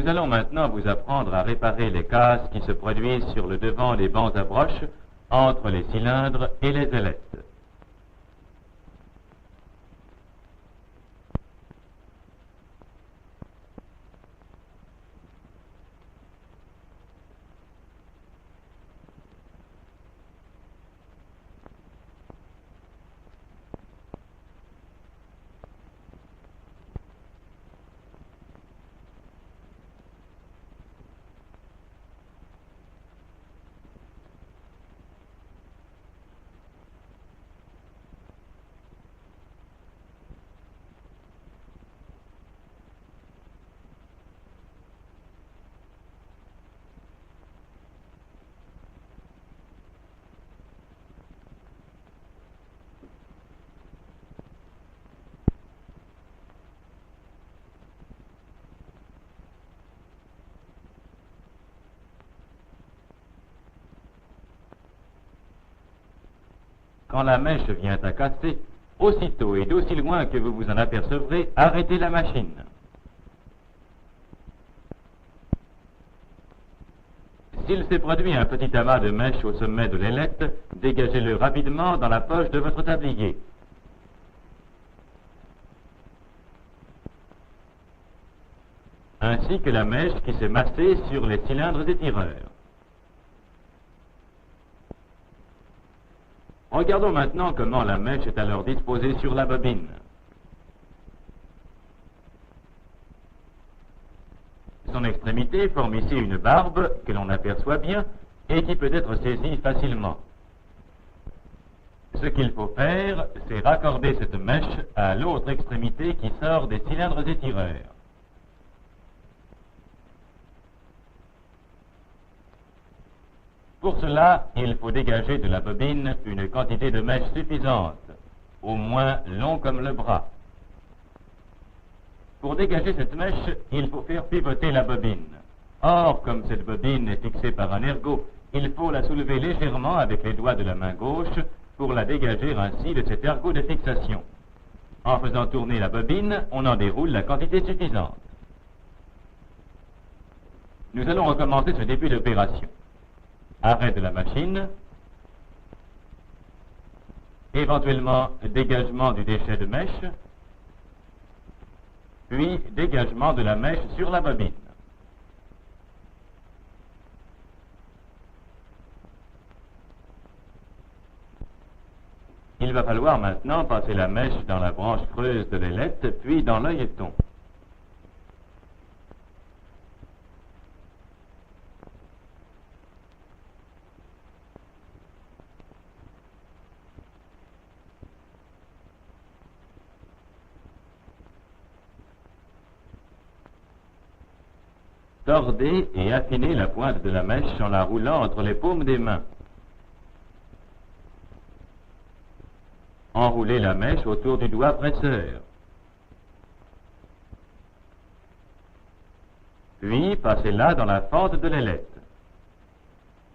Nous allons maintenant vous apprendre à réparer les casses qui se produisent sur le devant des bancs à broche entre les cylindres et les ailettes. Quand la mèche vient à casser, aussitôt et d'aussi loin que vous vous en apercevrez, arrêtez la machine. S'il s'est produit un petit amas de mèche au sommet de l'ailette, dégagez-le rapidement dans la poche de votre tablier. Ainsi que la mèche qui s'est massée sur les cylindres étireurs. Regardons maintenant comment la mèche est alors disposée sur la bobine. Son extrémité forme ici une barbe que l'on aperçoit bien et qui peut être saisie facilement. Ce qu'il faut faire, c'est raccorder cette mèche à l'autre extrémité qui sort des cylindres étireurs. Pour cela, il faut dégager de la bobine une quantité de mèche suffisante, au moins long comme le bras. Pour dégager cette mèche, il faut faire pivoter la bobine. Or, comme cette bobine est fixée par un ergot, il faut la soulever légèrement avec les doigts de la main gauche pour la dégager ainsi de cet ergot de fixation. En faisant tourner la bobine, on en déroule la quantité suffisante. Nous allons recommencer ce début d'opération. Arrêt de la machine, éventuellement dégagement du déchet de mèche, puis dégagement de la mèche sur la bobine. Il va falloir maintenant passer la mèche dans la branche creuse de l'ailette, puis dans l'œilleton. Tordez et affinez la pointe de la mèche en la roulant entre les paumes des mains. Enroulez la mèche autour du doigt presseur. Puis, passez-la dans la fente de l'ailette.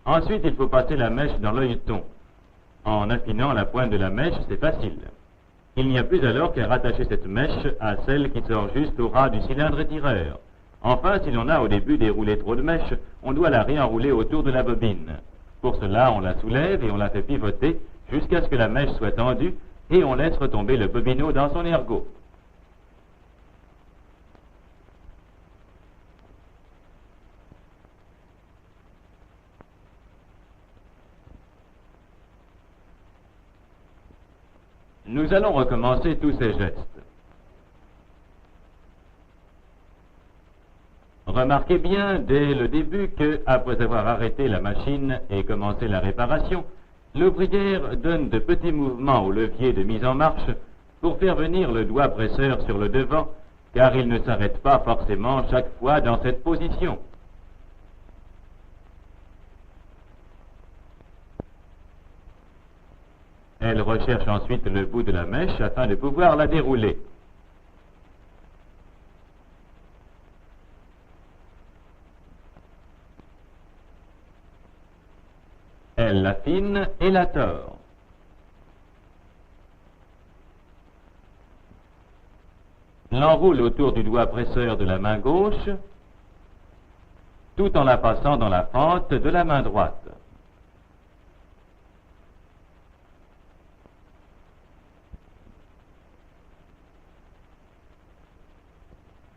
Ensuite, il faut passer la mèche dans l'œilleton. En affinant la pointe de la mèche, c'est facile. Il n'y a plus alors qu'à rattacher cette mèche à celle qui sort juste au ras du cylindre étireur. Enfin, si l'on a au début déroulé trop de mèche, on doit la réenrouler autour de la bobine. Pour cela, on la soulève et on la fait pivoter jusqu'à ce que la mèche soit tendue et on laisse retomber le bobinot dans son ergot. Nous allons recommencer tous ces gestes. Remarquez bien dès le début que, après avoir arrêté la machine et commencé la réparation, l'ouvrière donne de petits mouvements au levier de mise en marche pour faire venir le doigt presseur sur le devant, car il ne s'arrête pas forcément chaque fois dans cette position. Elle recherche ensuite le bout de la mèche afin de pouvoir la dérouler. Elle l'affine et la tord. L'enroule autour du doigt presseur de la main gauche tout en la passant dans la fente de la main droite.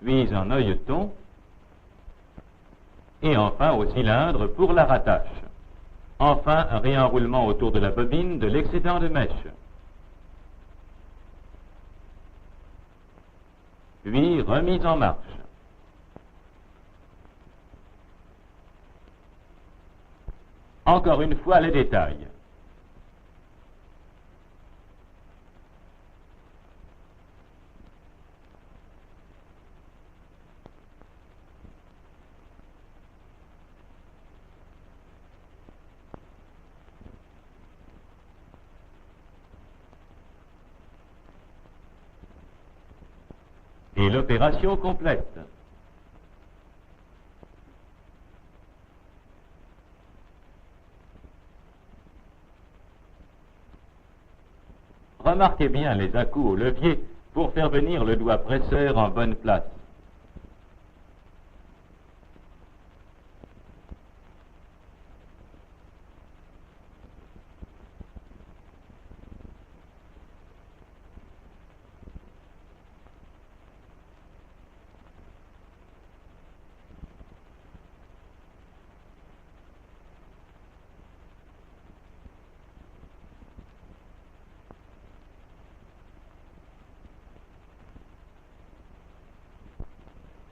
Puis en œilleton, et enfin au cylindre pour la rattache. Enfin, un réenroulement autour de la bobine de l'excédent de mèche. Puis remise en marche. Encore une fois les détails. Et l'opération complète. Remarquez bien les à-coups au levier pour faire venir le doigt presseur en bonne place.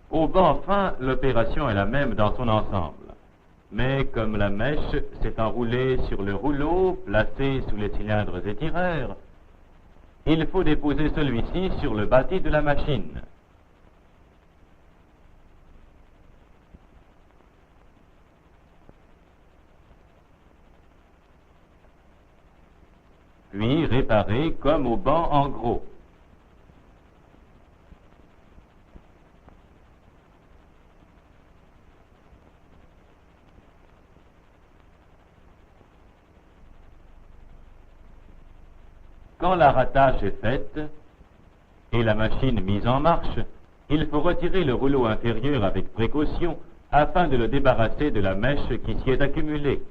Au banc fin, l'opération est la même dans son ensemble. Mais comme la mèche s'est enroulée sur le rouleau placé sous les cylindres étireurs, il faut déposer celui-ci sur le bâti de la machine. Puis réparer comme au banc en gros. Quand la rattache est faite et la machine mise en marche, il faut retirer le rouleau inférieur avec précaution afin de le débarrasser de la mèche qui s'y est accumulée.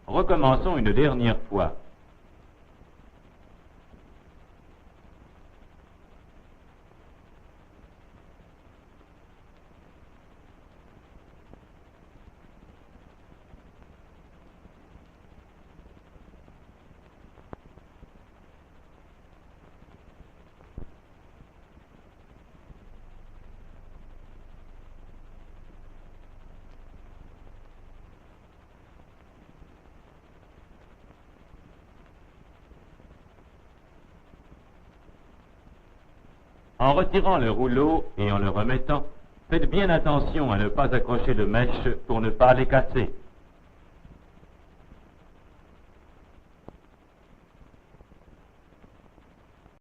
Recommençons une dernière fois. En retirant le rouleau et en le remettant, faites bien attention à ne pas accrocher de mèche pour ne pas les casser.